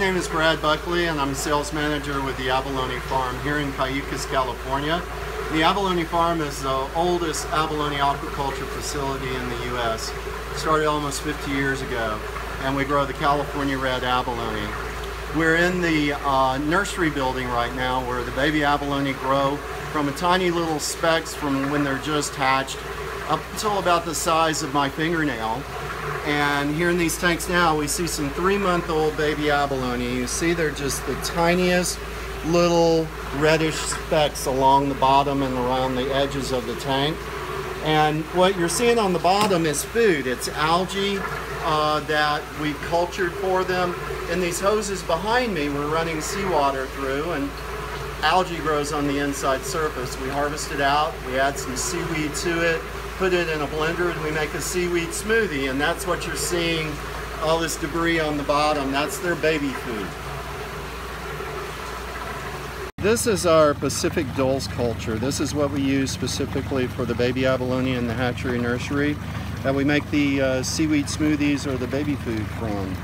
My name is Brad Buckley and I'm sales manager with the Abalone Farm here in Cayucas, California. The Abalone Farm is the oldest abalone aquaculture facility in the U.S. It started almost 50 years ago, and we grow the California red abalone. We're in the nursery building right now where the baby abalone grow from a tiny little specks from when they're just hatched up until about the size of my fingernail. And here in these tanks now we see some 3-month-old baby abalone. You see they're just the tiniest little reddish specks along the bottom and around the edges of the tank. And what you're seeing on the bottom is food. It's algae that we cultured for them. In these hoses behind me we're running seawater through, and algae grows on the inside surface. We harvest it out, we add some seaweed to it, put it in a blender, and we make a seaweed smoothie. And that's what you're seeing, all this debris on the bottom. That's their baby food. This is our Pacific Dulse culture. This is what we use specifically for the baby abalone in the hatchery nursery that we make the seaweed smoothies or the baby food from.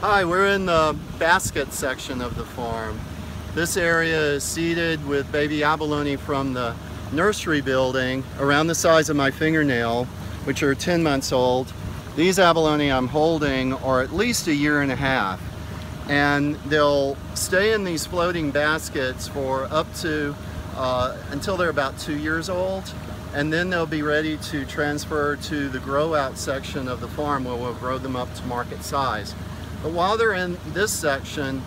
Hi, we're in the basket section of the farm. This area is seeded with baby abalone from the nursery building around the size of my fingernail, which are 10 months old. These abalone I'm holding are at least 1.5 years, and they'll stay in these floating baskets for up to until they're about 2 years old, and then they'll be ready to transfer to the grow out section of the farm where we'll grow them up to market size. But while they're in this section,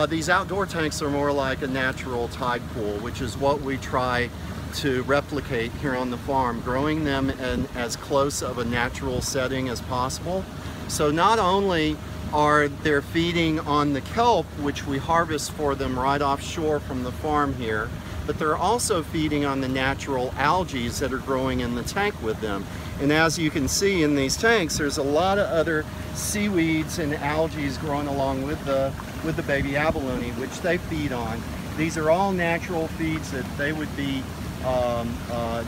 these outdoor tanks are more like a natural tide pool, which is what we try to replicate here on the farm, growing them in as close of a natural setting as possible. So not only are they feeding on the kelp, which we harvest for them right offshore from the farm here, but they're also feeding on the natural algae that are growing in the tank with them. And as you can see in these tanks, there's a lot of other seaweeds and algae growing along with the baby abalone, which they feed on. These are all natural feeds that they would be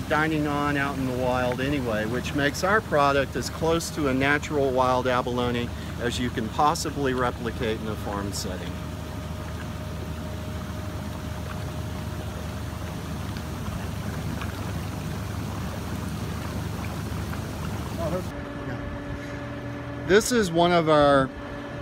dining on out in the wild anyway, which makes our product as close to a natural wild abalone as you can possibly replicate in a farm setting. This is one of our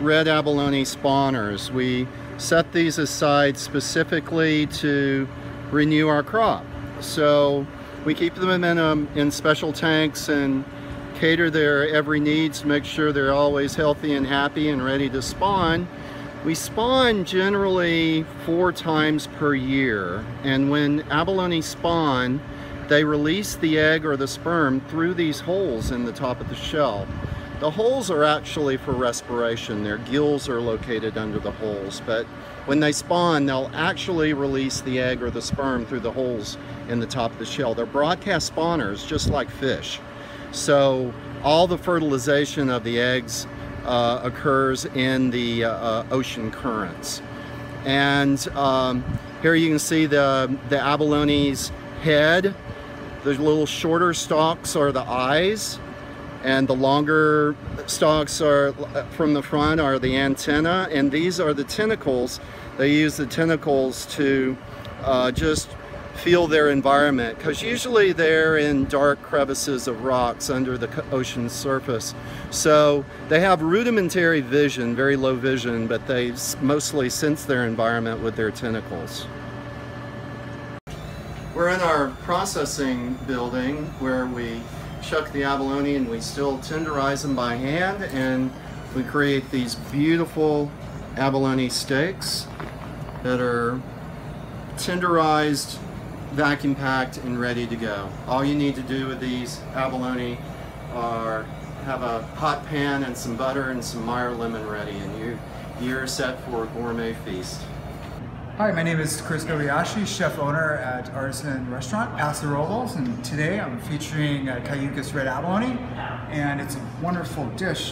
red abalone spawners. We set these aside specifically to renew our crop. So we keep them in special tanks and cater their every needs to make sure they're always healthy and happy and ready to spawn. We spawn generally 4 times per year, and when abalone spawn, they release the egg or the sperm through these holes in the top of the shell. The holes are actually for respiration. Their gills are located under the holes, but when they spawn, they'll actually release the egg or the sperm through the holes in the top of the shell. They're broadcast spawners, just like fish. So all the fertilization of the eggs occurs in the ocean currents. And here you can see the abalone's head. The little shorter stalks are the eyes, and the longer stalks are from the front are the antenna, and these are the tentacles. They use the tentacles to just feel their environment, because usually they're in dark crevices of rocks under the ocean surface. So they have rudimentary vision, very low vision, but they mostly sense their environment with their tentacles. We're in our processing building where we shuck the abalone and we still tenderize them by hand, and we create these beautiful abalone steaks that are tenderized, vacuum packed, and ready to go. All you need to do with these abalone are have a hot pan and some butter and some Meyer lemon ready, and you're set for a gourmet feast. Hi, my name is Chris Kobayashi, chef owner at Artisan Restaurant, Paso Robles, and today I'm featuring Cayucas red abalone, and it's a wonderful dish,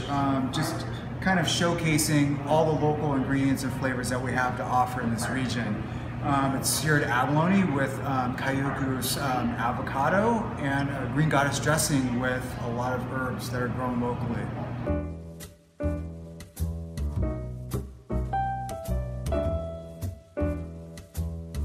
just kind of showcasing all the local ingredients and flavors that we have to offer in this region. It's seared abalone with Cayucos avocado and a green goddess dressing with a lot of herbs that are grown locally.